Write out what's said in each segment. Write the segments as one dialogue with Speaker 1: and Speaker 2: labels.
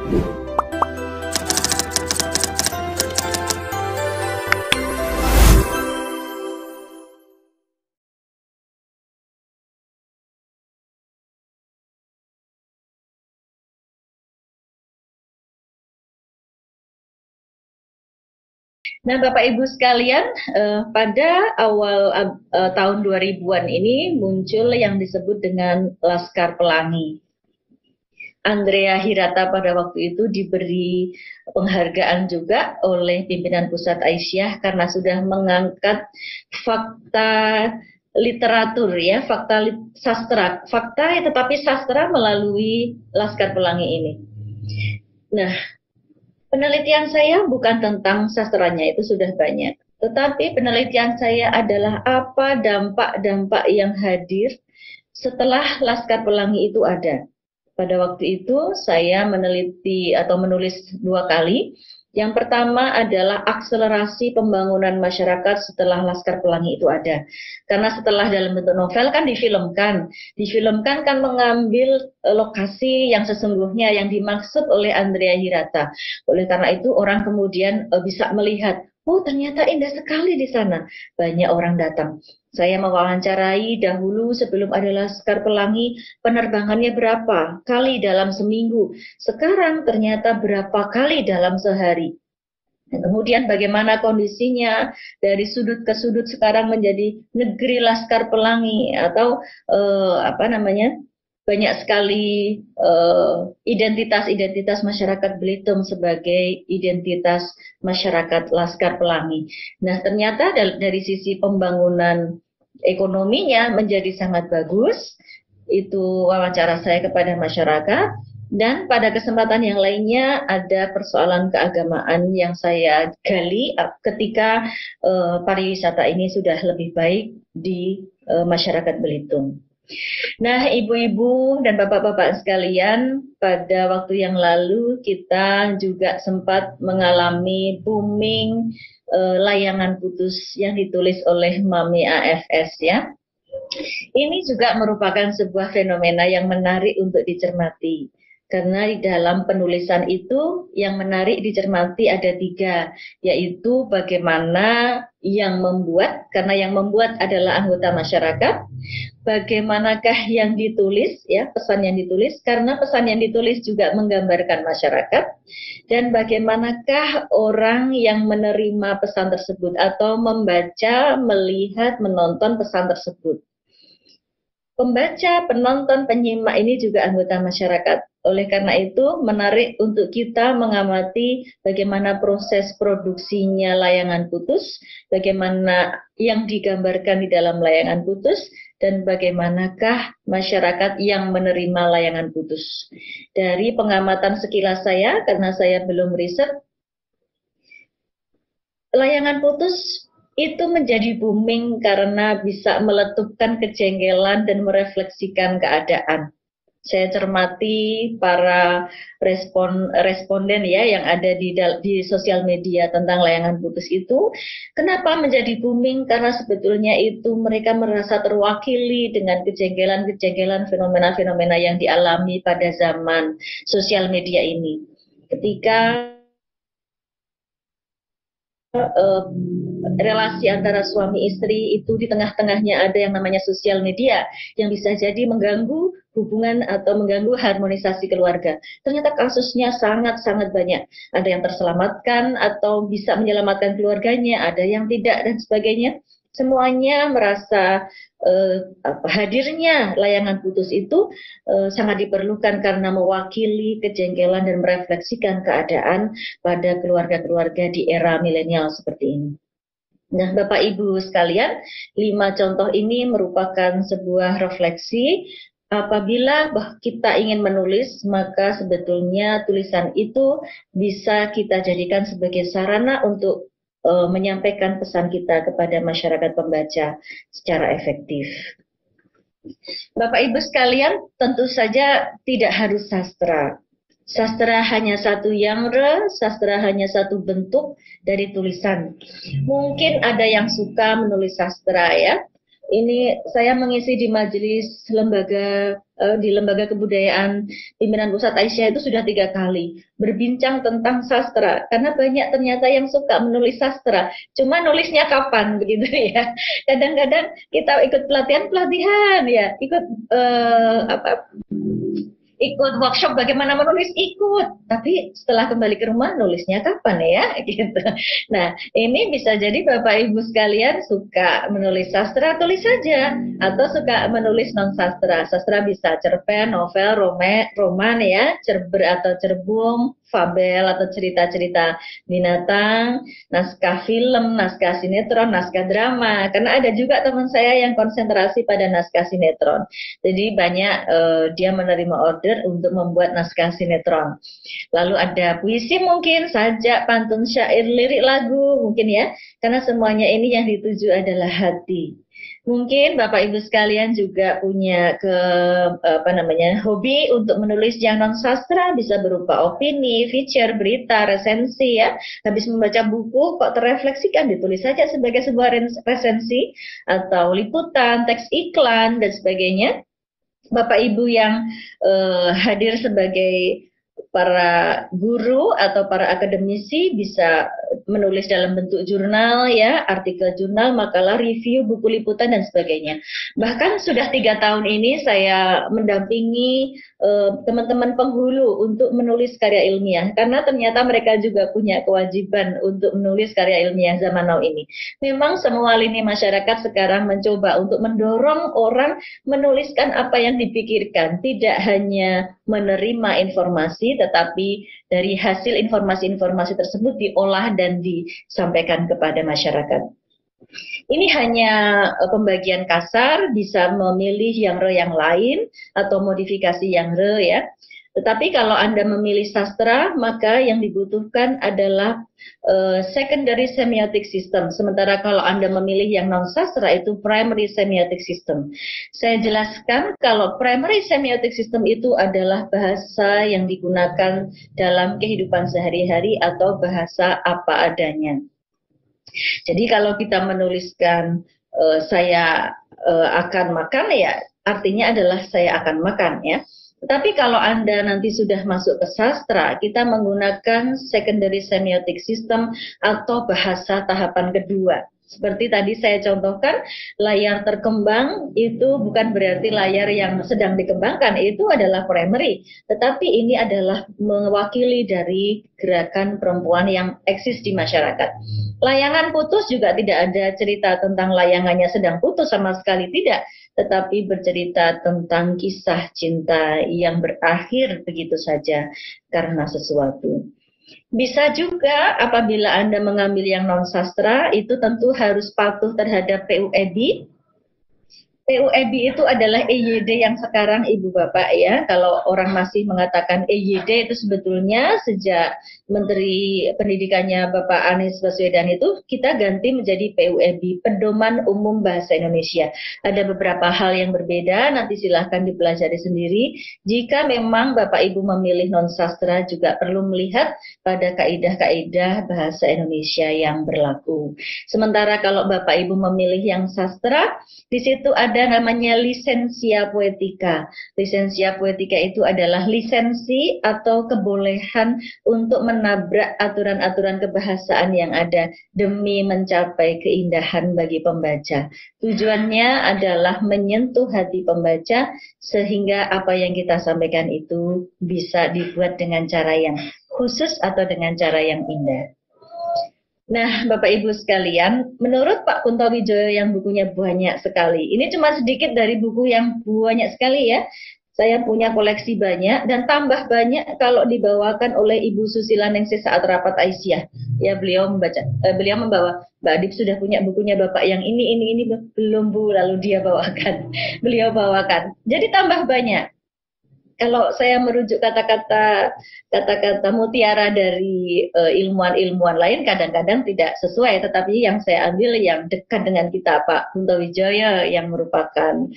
Speaker 1: Nah, Bapak Ibu sekalian, pada awal tahun 2000-an ini muncul yang disebut dengan Laskar Pelangi. Andrea Hirata pada waktu itu diberi penghargaan juga oleh pimpinan pusat Aisyah karena sudah mengangkat fakta literatur ya, sastra, fakta tetapi sastra melalui Laskar Pelangi ini. Nah, penelitian saya bukan tentang sastranya, itu sudah banyak. Tetapi penelitian saya adalah apa dampak-dampak yang hadir setelah Laskar Pelangi itu ada. Pada waktu itu saya meneliti atau menulis 2 kali. Yang pertama adalah akselerasi pembangunan masyarakat setelah Laskar Pelangi itu ada. Karena setelah dalam bentuk novel kan difilmkan. Difilmkan kan mengambil lokasi yang sesungguhnya yang dimaksud oleh Andrea Hirata. Oleh karena itu orang kemudian bisa melihat, oh ternyata indah sekali di sana. Banyak orang datang. Saya mewawancarai dahulu sebelum ada Laskar Pelangi, penerbangannya berapa kali dalam seminggu. Sekarang ternyata berapa kali dalam sehari. Dan kemudian bagaimana kondisinya dari sudut ke sudut sekarang menjadi negeri Laskar Pelangi atau banyak sekali identitas-identitas masyarakat Belitung sebagai identitas masyarakat Laskar Pelangi. Nah, ternyata dari sisi pembangunan ekonominya menjadi sangat bagus. Itu wawancara saya kepada masyarakat. Dan pada kesempatan yang lainnya ada persoalan keagamaan yang saya gali ketika pariwisata ini sudah lebih baik di masyarakat Belitung. Nah, ibu-ibu dan bapak-bapak sekalian, pada waktu yang lalu kita juga sempat mengalami booming layangan putus yang ditulis oleh Mami AFS ya. Ini juga merupakan sebuah fenomena yang menarik untuk dicermati. Karena di dalam penulisan itu yang menarik dicermati ada 3, yaitu bagaimana yang membuat, karena yang membuat adalah anggota masyarakat, bagaimanakah yang ditulis, ya pesan yang ditulis, karena pesan yang ditulis juga menggambarkan masyarakat, dan bagaimanakah orang yang menerima pesan tersebut atau membaca, melihat, menonton pesan tersebut. Pembaca, penonton, penyimak ini juga anggota masyarakat. Oleh karena itu, menarik untuk kita mengamati bagaimana proses produksinya layangan putus, bagaimana yang digambarkan di dalam layangan putus, dan bagaimanakah masyarakat yang menerima layangan putus. Dari pengamatan sekilas saya, karena saya belum riset, layangan putus itu menjadi booming karena bisa meletupkan kejengkelan dan merefleksikan keadaan. Saya cermati para responden ya yang ada di sosial media tentang layangan putus itu. Kenapa menjadi booming? Karena sebetulnya itu mereka merasa terwakili dengan kejengkelan-kejengkelan fenomena-fenomena yang dialami pada zaman sosial media ini. Ketika relasi antara suami istri itu di tengah-tengahnya ada yang namanya sosial media yang bisa jadi mengganggu hubungan atau mengganggu harmonisasi keluarga. Ternyata kasusnya sangat-sangat banyak. Ada yang terselamatkan atau bisa menyelamatkan keluarganya, ada yang tidak dan sebagainya. Semuanya merasa hadirnya layangan putus itu sangat diperlukan karena mewakili kejengkelan dan merefleksikan keadaan pada keluarga-keluarga di era milenial seperti ini. Nah, Bapak Ibu sekalian, 5 contoh ini merupakan sebuah refleksi. Apabila kita ingin menulis, maka sebetulnya tulisan itu bisa kita jadikan sebagai sarana untuk menyampaikan pesan kita kepada masyarakat pembaca secara efektif. Bapak Ibu sekalian, tentu saja tidak harus sastra. Sastra hanya satu genre, sastra hanya satu bentuk dari tulisan. Mungkin ada yang suka menulis sastra ya. Ini saya mengisi di majelis lembaga di Lembaga Kebudayaan Pimpinan Pusat Aisyah itu sudah 3 kali berbincang tentang sastra, karena banyak ternyata yang suka menulis sastra, cuma nulisnya kapan begitu ya. Kadang-kadang kita ikut pelatihan ya, ikut workshop bagaimana menulis, ikut, tapi setelah kembali ke rumah nulisnya kapan ya gitu. Nah, ini bisa jadi Bapak Ibu sekalian suka menulis sastra, tulis saja, atau suka menulis non sastra. Sastra bisa cerpen, novel, roman ya, cerber atau cerbung, fabel atau cerita-cerita binatang, naskah film, naskah sinetron, naskah drama. Karena ada juga teman saya yang konsentrasi pada naskah sinetron. Jadi banyak dia menerima order untuk membuat naskah sinetron. Lalu ada puisi mungkin, sajak, pantun, syair, lirik lagu mungkin ya. Karena semuanya ini yang dituju adalah hati. Mungkin Bapak Ibu sekalian juga punya hobi untuk menulis yang non sastra, bisa berupa opini, feature, berita, resensi ya. Habis membaca buku kok terrefleksikan, ditulis saja sebagai sebuah resensi atau liputan, teks iklan dan sebagainya. Bapak Ibu yang hadir sebagai para guru atau para akademisi bisa menulis dalam bentuk jurnal ya, artikel jurnal, makalah, review, buku liputan dan sebagainya. Bahkan sudah 3 tahun ini saya mendampingi teman-teman penghulu untuk menulis karya ilmiah, karena ternyata mereka juga punya kewajiban untuk menulis karya ilmiah zaman now ini. Memang semua lini masyarakat sekarang mencoba untuk mendorong orang menuliskan apa yang dipikirkan, tidak hanya menerima informasi, tetapi dari hasil informasi-informasi tersebut diolah dan disampaikan kepada masyarakat. Ini hanya pembagian kasar, bisa memilih yang re yang lain atau modifikasi yang re ya. Tetapi kalau Anda memilih sastra, maka yang dibutuhkan adalah secondary semiotic system. Sementara kalau Anda memilih yang non sastra itu primary semiotic system. Saya jelaskan kalau primary semiotic system itu adalah bahasa yang digunakan dalam kehidupan sehari-hari atau bahasa apa adanya. Jadi kalau kita menuliskan saya akan makan ya, artinya adalah saya akan makan ya. Tapi kalau Anda nanti sudah masuk ke sastra, kita menggunakan secondary semiotic system atau bahasa tahapan kedua. Seperti tadi saya contohkan, layar terkembang itu bukan berarti layar yang sedang dikembangkan, itu adalah primary. Tetapi ini adalah mewakili dari gerakan perempuan yang eksis di masyarakat. Layangan putus juga tidak ada cerita tentang layangannya sedang putus, sama sekali tidak. Tetapi bercerita tentang kisah cinta yang berakhir begitu saja karena sesuatu. Bisa juga apabila Anda mengambil yang non-sastra, itu tentu harus patuh terhadap PUEB. PUEB itu adalah EYD yang sekarang Ibu Bapak ya. Kalau orang masih mengatakan EYD itu sebetulnya sejak Menteri Pendidikannya Bapak Anies Baswedan itu kita ganti menjadi PUEB, Pedoman Umum Bahasa Indonesia. Ada beberapa hal yang berbeda, nanti silahkan dipelajari sendiri. Jika memang Bapak Ibu memilih non-sastra juga perlu melihat pada kaidah-kaidah bahasa Indonesia yang berlaku. Sementara kalau Bapak Ibu memilih yang sastra, di situ ada namanya lisensia poetika. Lisensia poetika itu adalah lisensi atau kebolehan untuk menabrak aturan-aturan kebahasaan yang ada demi mencapai keindahan bagi pembaca. Tujuannya adalah menyentuh hati pembaca sehingga apa yang kita sampaikan itu bisa dibuat dengan cara yang khusus atau dengan cara yang indah. Nah, Bapak Ibu sekalian, menurut Pak Kunto Wijoyo yang bukunya banyak sekali, ini cuma sedikit dari buku yang banyak sekali ya. Saya punya koleksi banyak dan tambah banyak kalau dibawakan oleh Ibu Susila Ningsih saat rapat Aisyah. Ya, beliau membawa, Mbak Adib sudah punya bukunya Bapak yang ini belum Bu, lalu dia bawakan. Beliau bawakan. Jadi tambah banyak. Kalau saya merujuk kata-kata mutiara dari ilmuwan-ilmuwan lain kadang-kadang tidak sesuai, tetapi yang saya ambil yang dekat dengan kita, Pak Kunto Wijoyo yang merupakan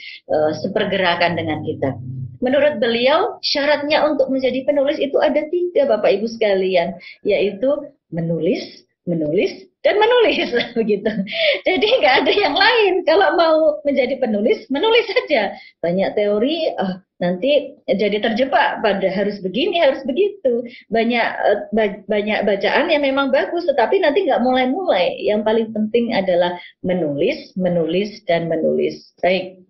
Speaker 1: sepergerakan dengan kita. Menurut beliau, syaratnya untuk menjadi penulis itu ada 3, Bapak Ibu sekalian, yaitu menulis, dan menulis begitu. Jadi nggak ada yang lain. Kalau mau menjadi penulis, menulis saja. Banyak teori, nanti jadi terjebak pada harus begini, harus begitu. Banyak bacaan yang memang bagus, tetapi nanti nggak mulai-mulai. Yang paling penting adalah menulis, menulis, dan menulis. Baik.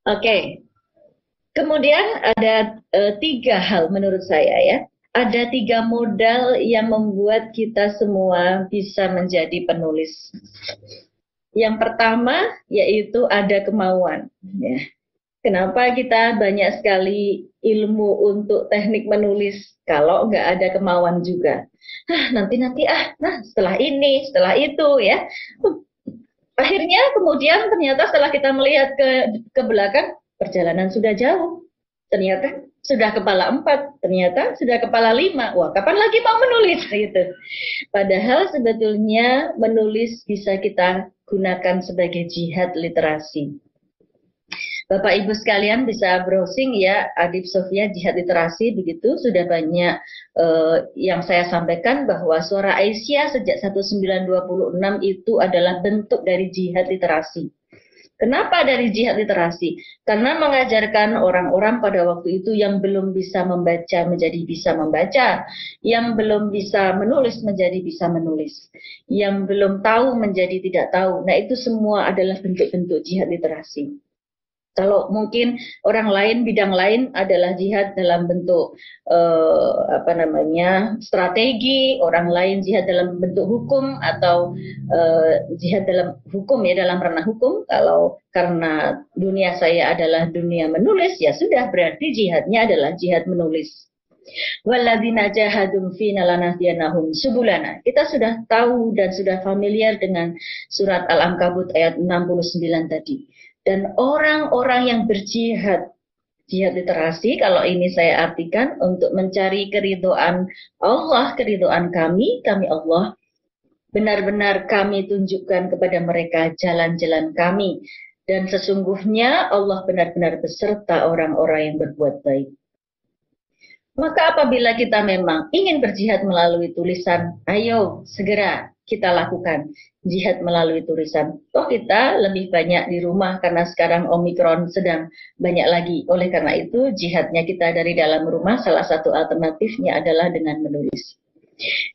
Speaker 1: Oke. Kemudian ada 3 hal menurut saya ya. Ada 3 modal yang membuat kita semua bisa menjadi penulis. Yang pertama yaitu ada kemauan. Ya. Kenapa kita banyak sekali ilmu untuk teknik menulis kalau nggak ada kemauan juga? Nanti setelah ini, setelah itu ya. Akhirnya kemudian ternyata setelah kita melihat ke belakang, perjalanan sudah jauh. Ternyata sudah kepala 4, ternyata sudah kepala 5. Wah, kapan lagi mau menulis gitu. Padahal sebetulnya menulis bisa kita gunakan sebagai jihad literasi. Bapak Ibu sekalian bisa browsing ya, Adib Sofia Jihad Literasi begitu, sudah banyak yang saya sampaikan bahwa Suara Aisyah sejak 1926 itu adalah bentuk dari jihad literasi. Kenapa dari jihad literasi? Karena mengajarkan orang-orang pada waktu itu yang belum bisa membaca menjadi bisa membaca, yang belum bisa menulis menjadi bisa menulis, yang belum tahu menjadi tidak tahu. Nah, itu semua adalah bentuk-bentuk jihad literasi. Kalau mungkin orang lain, bidang lain adalah jihad dalam bentuk strategi, orang lain jihad dalam bentuk hukum atau jihad dalam hukum ya, dalam ranah hukum. Kalau karena dunia saya adalah dunia menulis, ya sudah berarti jihadnya adalah jihad menulis. Walladzina jahadum fina lanahdiyanahum subulana. Kita sudah tahu dan sudah familiar dengan surat Al-Ankabut ayat 69 tadi. Dan orang-orang yang berjihad, jihad literasi, kalau ini saya artikan untuk mencari keridhaan Allah, keridhaan kami Allah, benar-benar kami tunjukkan kepada mereka jalan-jalan kami. Dan sesungguhnya Allah benar-benar beserta orang-orang yang berbuat baik. Maka apabila kita memang ingin berjihad melalui tulisan, ayo segera kita lakukan jihad melalui tulisan. Toh kita lebih banyak di rumah karena sekarang Omikron sedang banyak lagi. Oleh karena itu jihadnya kita dari dalam rumah, salah satu alternatifnya adalah dengan menulis.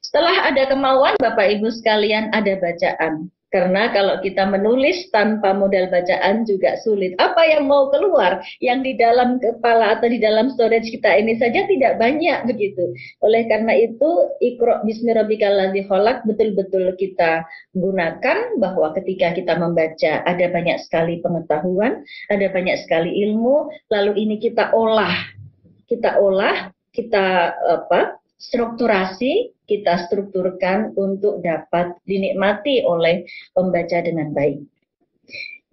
Speaker 1: Setelah ada kemauan, Bapak Ibu sekalian, ada bacaan. Karena kalau kita menulis tanpa modal bacaan juga sulit. Apa yang mau keluar, yang di dalam kepala atau di dalam storage kita ini saja tidak banyak begitu. Oleh karena itu, Iqra bismi rabbikal ladzi khalaq betul-betul kita gunakan bahwa ketika kita membaca ada banyak sekali pengetahuan, ada banyak sekali ilmu, lalu ini kita olah, kita strukturasi, kita strukturkan untuk dapat dinikmati oleh pembaca dengan baik.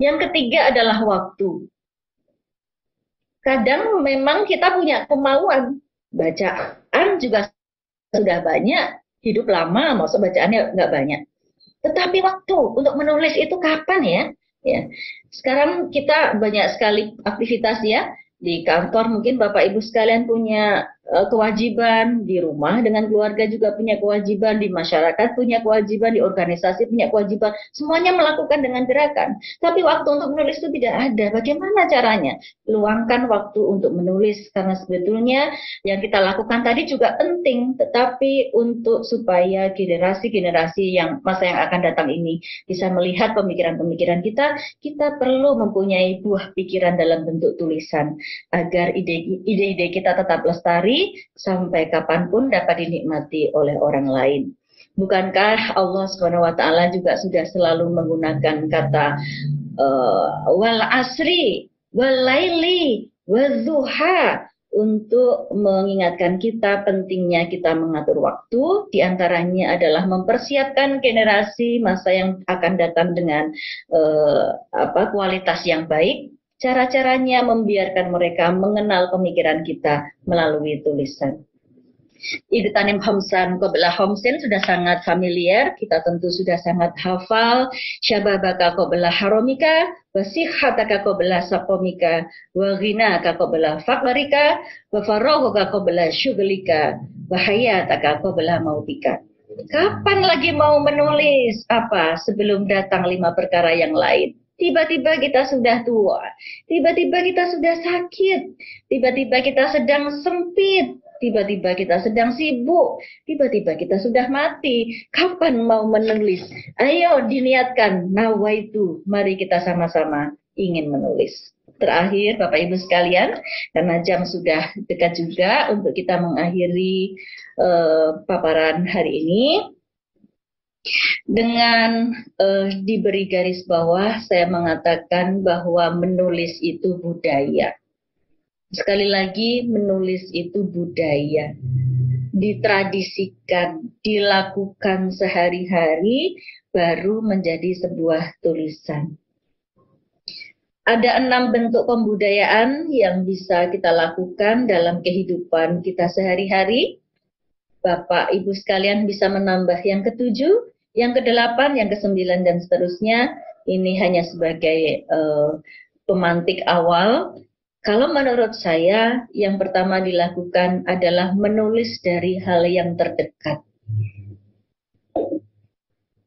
Speaker 1: Yang ketiga adalah waktu. Kadang memang kita punya kemauan, bacaan juga sudah banyak, hidup lama, maksud bacaannya nggak banyak. Tetapi waktu untuk menulis itu kapan ya? Ya. Sekarang kita banyak sekali aktivitas ya. Di kantor mungkin Bapak Ibu sekalian punya kewajiban, di rumah dengan keluarga juga punya kewajiban, di masyarakat punya kewajiban, di organisasi punya kewajiban, semuanya melakukan dengan gerakan. Tapi waktu untuk menulis itu tidak ada. Bagaimana caranya? Luangkan waktu untuk menulis, karena sebetulnya yang kita lakukan tadi juga penting, tetapi untuk supaya generasi-generasi yang masa yang akan datang ini bisa melihat pemikiran-pemikiran kita, kita perlu mempunyai buah pikiran dalam bentuk tulisan, agar ide-ide kita tetap lestari sampai kapanpun dapat dinikmati oleh orang lain. Bukankah Allah SWT juga sudah selalu menggunakan kata wal asri, wal laili, wal zuha untuk mengingatkan kita pentingnya kita mengatur waktu, diantaranya adalah mempersiapkan generasi masa yang akan datang dengan kualitas yang baik. Cara-caranya membiarkan mereka mengenal pemikiran kita melalui tulisan. Idtanim Hamsan qabla Hamsin sudah sangat familiar, kita tentu sudah sangat hafal. Syababaka qabla haromika, wasihhataka qabla saqomika, wa ghinaka qabla faqrika, wa faraghuka qabla syughlika, wa hayataka qabla mautika. Kapan lagi mau menulis? Apa sebelum datang 5 perkara yang lain? Tiba-tiba kita sudah tua, tiba-tiba kita sudah sakit, tiba-tiba kita sedang sempit, tiba-tiba kita sedang sibuk, tiba-tiba kita sudah mati. Kapan mau menulis? Ayo diniatkan, nawaitu, mari kita sama-sama ingin menulis. Terakhir, Bapak Ibu sekalian, karena jam sudah dekat juga untuk kita mengakhiri paparan hari ini, dengan diberi garis bawah, saya mengatakan bahwa menulis itu budaya. Sekali lagi, menulis itu budaya. Ditradisikan, dilakukan sehari-hari, baru menjadi sebuah tulisan. Ada 6 bentuk pembudayaan yang bisa kita lakukan dalam kehidupan kita sehari-hari. Bapak, Ibu sekalian bisa menambah yang ke-7, yang ke-8, yang ke-9, dan seterusnya. Ini hanya sebagai pemantik awal. Kalau menurut saya, yang pertama dilakukan adalah menulis dari hal yang terdekat.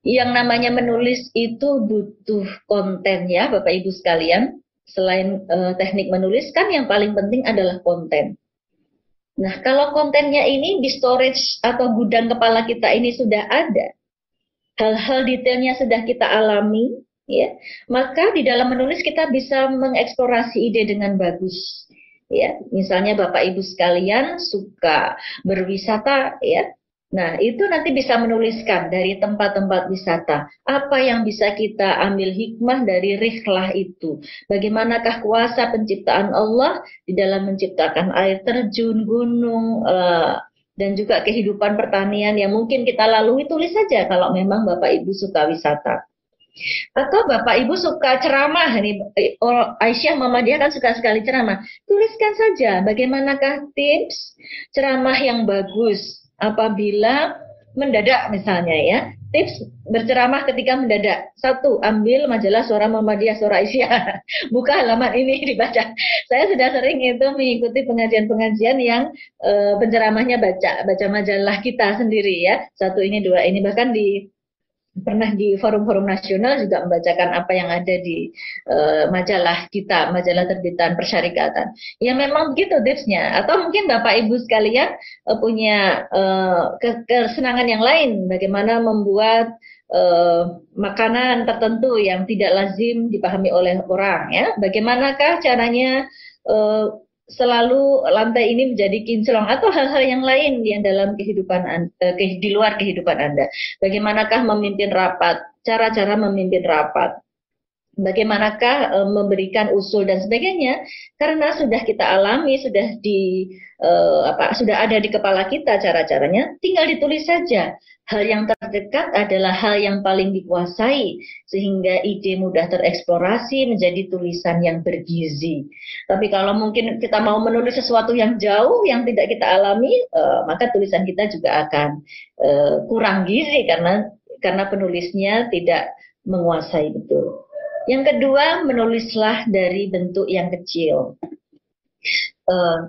Speaker 1: Yang namanya menulis itu butuh konten ya, Bapak Ibu sekalian. Selain teknik menulis, kan yang paling penting adalah konten. Nah, kalau kontennya ini di storage atau gudang kepala kita ini sudah ada, hal-hal detailnya sudah kita alami, ya, maka di dalam menulis kita bisa mengeksplorasi ide dengan bagus. Ya, misalnya Bapak Ibu sekalian suka berwisata, ya. Nah, itu nanti bisa menuliskan dari tempat-tempat wisata. Apa yang bisa kita ambil hikmah dari rihlah itu? Bagaimanakah kuasa penciptaan Allah di dalam menciptakan air terjun, gunung, dan juga kehidupan pertanian yang mungkin kita lalui, tulis saja kalau memang Bapak Ibu suka wisata. Atau Bapak Ibu suka ceramah, nih Aisyah Mama dia kan suka sekali ceramah. Tuliskan saja bagaimanakah tips ceramah yang bagus apabila mendadak misalnya ya. Tips berceramah ketika mendadak. 1, ambil majalah Suara Muhammadiyah, Suara Aisyah. Buka halaman ini dibaca. Saya sudah sering itu mengikuti pengajian-pengajian yang penceramahnya baca majalah kita sendiri ya. 1 ini, 2 ini, bahkan pernah di forum-forum nasional juga membacakan apa yang ada di majalah kita, majalah terbitan persyarikatan. Ya memang begitu tipsnya. Atau mungkin Bapak Ibu sekalian punya kesenangan yang lain, bagaimana membuat makanan tertentu yang tidak lazim dipahami oleh orang. Ya, bagaimanakah caranya selalu lantai ini menjadi kinclong, atau hal-hal yang lain yang dalam kehidupan di luar kehidupan Anda. Bagaimanakah memimpin rapat, cara-cara memimpin rapat, bagaimanakah memberikan usul dan sebagainya, karena sudah kita alami, sudah ada di kepala kita cara-caranya, tinggal ditulis saja. Hal yang terdekat adalah hal yang paling dikuasai, sehingga ide mudah tereksplorasi menjadi tulisan yang bergizi. Tapi kalau mungkin kita mau menulis sesuatu yang jauh, yang tidak kita alami, maka tulisan kita juga akan kurang gizi, karena penulisnya tidak menguasai betul. Yang kedua, menulislah dari bentuk yang kecil.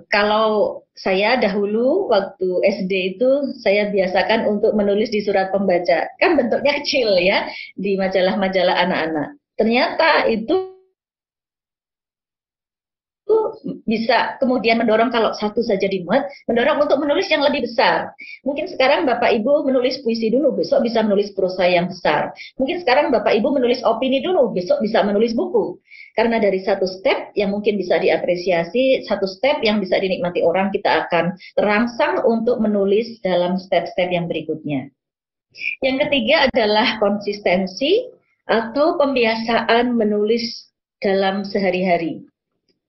Speaker 1: Kalau saya dahulu waktu SD itu saya biasakan untuk menulis di surat pembaca, kan bentuknya kecil ya, di majalah-majalah anak-anak. Ternyata itu bisa kemudian mendorong, kalau satu saja dimuat, mendorong untuk menulis yang lebih besar. Mungkin sekarang Bapak Ibu menulis puisi dulu, besok bisa menulis prosa yang besar. Mungkin sekarang Bapak Ibu menulis opini dulu, besok bisa menulis buku. Karena dari satu step yang mungkin bisa diapresiasi, satu step yang bisa dinikmati orang, kita akan terangsang untuk menulis dalam step-step yang berikutnya. Yang ketiga adalah konsistensi atau pembiasaan menulis dalam sehari-hari.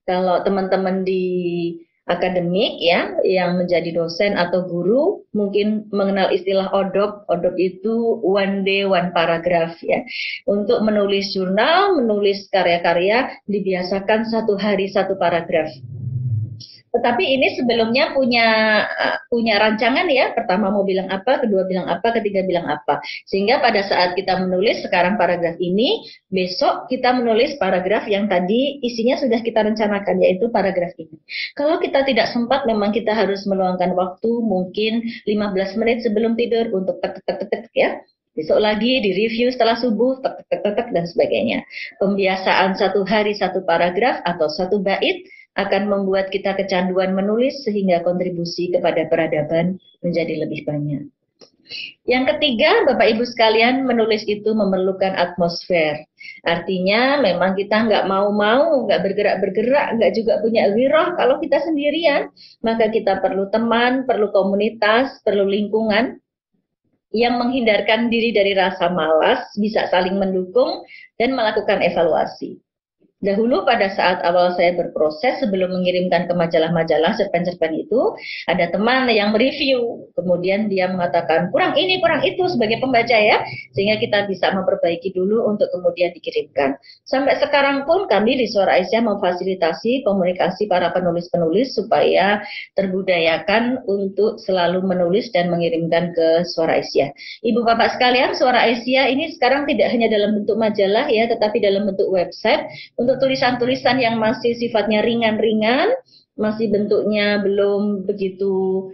Speaker 1: Kalau teman-teman di akademik ya, yang menjadi dosen atau guru, mungkin mengenal istilah ODOP. ODOP itu one day one paragraph ya. Untuk menulis jurnal, menulis karya-karya, dibiasakan 1 hari 1 paragraf. Tetapi ini sebelumnya punya rancangan ya, pertama mau bilang apa, kedua bilang apa, ketiga bilang apa. Sehingga pada saat kita menulis sekarang paragraf ini, besok kita menulis paragraf yang tadi isinya sudah kita rencanakan, yaitu paragraf ini. Kalau kita tidak sempat, memang kita harus meluangkan waktu mungkin 15 menit sebelum tidur untuk tek-tek-tek ya. Besok lagi di review setelah subuh, tek, tek, tek, tek, dan sebagainya. Pembiasaan 1 hari 1 paragraf atau 1 bait akan membuat kita kecanduan menulis sehingga kontribusi kepada peradaban menjadi lebih banyak. Yang ketiga, Bapak Ibu sekalian, menulis itu memerlukan atmosfer. Artinya memang kita nggak mau-mau, nggak bergerak-bergerak, nggak juga punya wirah kalau kita sendirian. Maka kita perlu teman, perlu komunitas, perlu lingkungan yang menghindarkan diri dari rasa malas, bisa saling mendukung, dan melakukan evaluasi. Dahulu pada saat awal saya berproses sebelum mengirimkan ke majalah-majalah cerpen-cerpen itu, ada teman yang mereview, kemudian dia mengatakan kurang ini, kurang itu sebagai pembaca ya, sehingga kita bisa memperbaiki dulu untuk kemudian dikirimkan. Sampai sekarang pun kami di Suara Aisyah memfasilitasi komunikasi para penulis-penulis supaya terbudayakan untuk selalu menulis dan mengirimkan ke Suara Aisyah. Ibu bapak sekalian, Suara Aisyah ini sekarang tidak hanya dalam bentuk majalah ya, tetapi dalam bentuk website untuk tulisan-tulisan yang masih sifatnya ringan-ringan, masih bentuknya belum begitu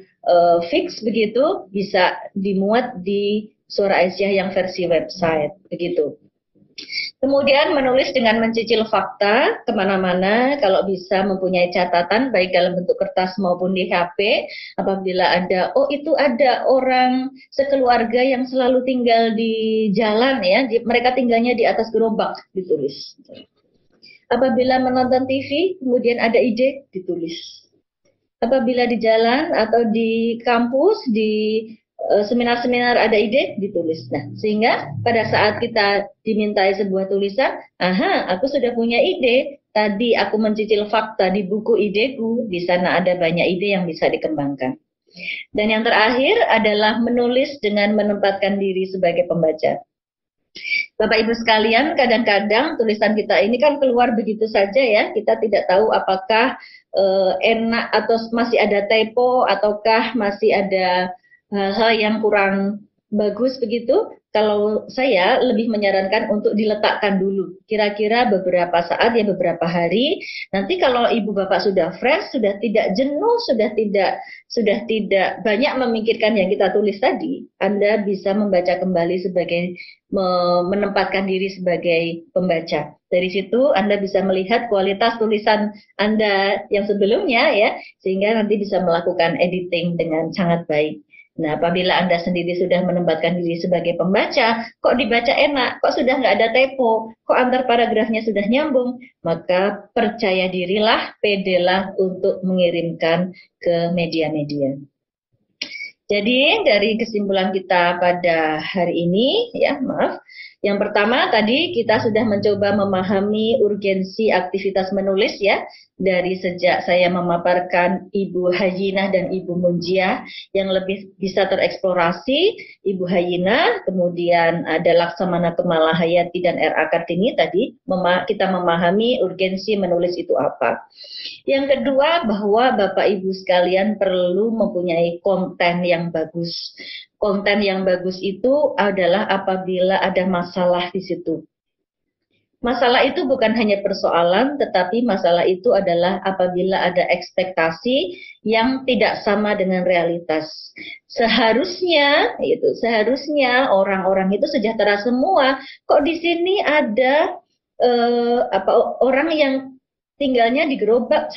Speaker 1: fix begitu, bisa dimuat di Suara Aisyah yang versi website begitu. Kemudian menulis dengan mencicil fakta kemana-mana, kalau bisa mempunyai catatan baik dalam bentuk kertas maupun di HP. Apabila ada, oh itu ada orang sekeluarga yang selalu tinggal di jalan ya, mereka tinggalnya di atas gerobak, ditulis. Apabila menonton TV, kemudian ada ide, ditulis. Apabila di jalan atau di kampus, di seminar-seminar ada ide, ditulis. Nah, sehingga pada saat kita dimintai sebuah tulisan, aha, aku sudah punya ide. Tadi aku mencicil fakta di buku ideku, di sana ada banyak ide yang bisa dikembangkan. Dan yang terakhir adalah menulis dengan menempatkan diri sebagai pembaca. Bapak Ibu sekalian, kadang-kadang tulisan kita ini kan keluar begitu saja ya, kita tidak tahu apakah enak atau masih ada typo, ataukah masih ada hal-hal yang kurang bagus begitu. Kalau saya lebih menyarankan untuk diletakkan dulu, kira-kira beberapa saat ya, beberapa hari. Nanti kalau ibu bapak sudah fresh, sudah tidak jenuh, sudah tidak banyak memikirkan yang kita tulis tadi, Anda bisa membaca kembali sebagai menempatkan diri sebagai pembaca. Dari situ Anda bisa melihat kualitas tulisan Anda yang sebelumnya ya, sehingga nanti bisa melakukan editing dengan sangat baik. Nah, apabila Anda sendiri sudah menempatkan diri sebagai pembaca, kok dibaca enak, kok sudah nggak ada typo, kok antar paragrafnya sudah nyambung, maka percaya dirilah, pedelah untuk mengirimkan ke media-media. Jadi dari kesimpulan kita pada hari ini, ya maaf, yang pertama tadi kita sudah mencoba memahami urgensi aktivitas menulis ya, dari sejak saya memaparkan Ibu Hayyinah dan Ibu Munjiah yang lebih bisa tereksplorasi, Ibu Hayyinah, kemudian ada Laksamana Kemalahayati dan R.A. Kartini tadi, kita memahami urgensi menulis itu apa. Yang kedua, bahwa Bapak Ibu sekalian perlu mempunyai konten yang bagus. Konten yang bagus itu adalah apabila ada masalah di situ. Masalah itu bukan hanya persoalan, tetapi masalah itu adalah apabila ada ekspektasi yang tidak sama dengan realitas. Seharusnya orang-orang itu sejahtera semua. Kok di sini ada orang yang tinggalnya di gerobak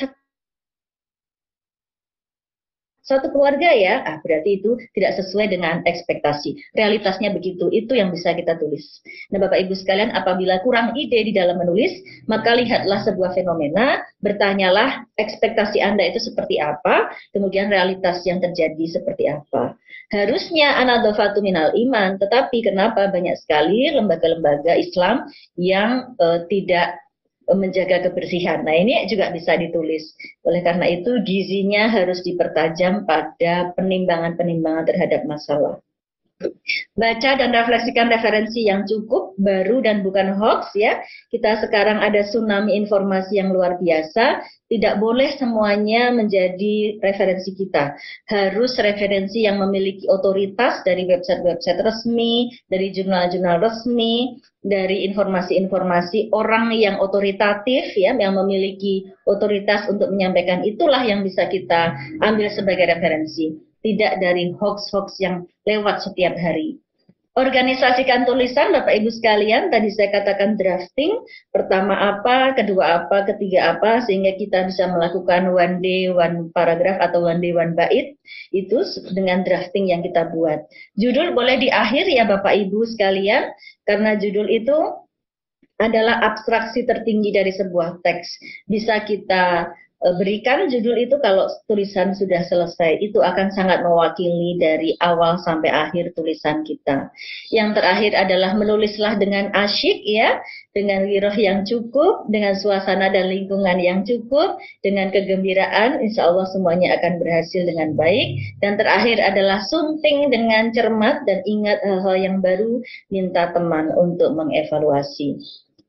Speaker 1: satu keluarga ya, berarti itu tidak sesuai dengan ekspektasi. Realitasnya begitu, itu yang bisa kita tulis. Nah Bapak Ibu sekalian, apabila kurang ide di dalam menulis, maka lihatlah sebuah fenomena, bertanyalah ekspektasi Anda itu seperti apa, kemudian realitas yang terjadi seperti apa. Harusnya an-nadhafatu minal iman, tetapi kenapa banyak sekali lembaga-lembaga Islam yang tidak menjaga kebersihan. Nah ini juga bisa ditulis. Oleh karena itu gizinya harus dipertajam pada penimbangan-penimbangan terhadap masalah. Baca dan refleksikan referensi yang cukup, baru dan bukan hoax ya. Kita sekarang ada tsunami informasi yang luar biasa. Tidak boleh semuanya menjadi referensi kita. Harus referensi yang memiliki otoritas dari website-website resmi, dari jurnal-jurnal resmi, dari informasi-informasi orang yang otoritatif ya, yang memiliki otoritas untuk menyampaikan, itulah yang bisa kita ambil sebagai referensi. Tidak dari hoax-hoax yang lewat setiap hari. organisasikan tulisan Bapak Ibu sekalian, tadi saya katakan drafting, pertama apa, kedua apa, ketiga apa, sehingga kita bisa melakukan one day one paragraph atau one day one bait, itu dengan drafting yang kita buat. Judul boleh di akhir ya Bapak Ibu sekalian, karena judul itu adalah abstraksi tertinggi dari sebuah teks. Bisa kita berikan judul itu kalau tulisan sudah selesai. Itu akan sangat mewakili dari awal sampai akhir tulisan kita. Yang terakhir adalah menulislah dengan asyik ya, dengan wiroh yang cukup, dengan suasana dan lingkungan yang cukup, dengan kegembiraan, insya Allah semuanya akan berhasil dengan baik. Dan terakhir adalah sunting dengan cermat dan ingat hal-hal yang baru, minta teman untuk mengevaluasi.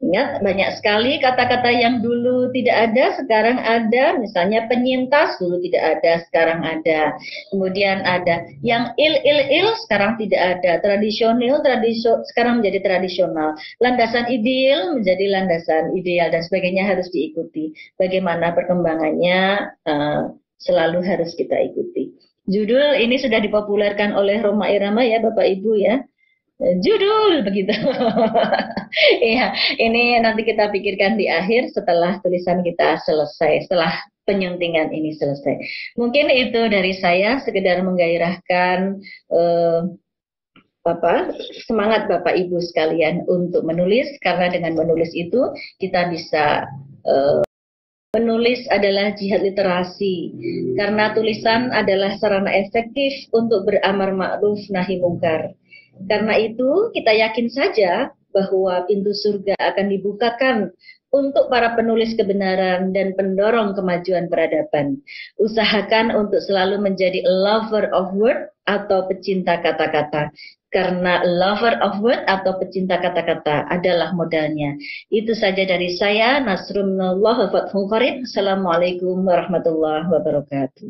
Speaker 1: Ingat, banyak sekali kata-kata yang dulu tidak ada, sekarang ada. Misalnya penyintas, dulu tidak ada, sekarang ada. Kemudian ada yang il, sekarang tidak ada. Tradisional, sekarang menjadi tradisional. Landasan ideal menjadi landasan ideal, dan sebagainya harus diikuti. Bagaimana perkembangannya selalu harus kita ikuti. Judul ini sudah dipopulerkan oleh Rhoma Irama ya Bapak Ibu ya. Judul begitu. Iya, ini nanti kita pikirkan di akhir setelah tulisan kita selesai, setelah penyuntingan ini selesai. Mungkin itu dari saya, sekedar menggairahkan semangat Bapak Ibu sekalian untuk menulis, karena dengan menulis itu kita bisa menulis adalah jihad literasi, karena tulisan adalah sarana efektif untuk beramar ma'ruf nahi mungkar. Karena itu kita yakin saja bahwa pintu surga akan dibukakan untuk para penulis kebenaran dan pendorong kemajuan peradaban. Usahakan untuk selalu menjadi lover of word atau pecinta kata-kata. Karena lover of word atau pecinta kata-kata adalah modalnya. Itu saja dari saya. Nasrullah wa fathul qarib. Assalamualaikum warahmatullahi wabarakatuh.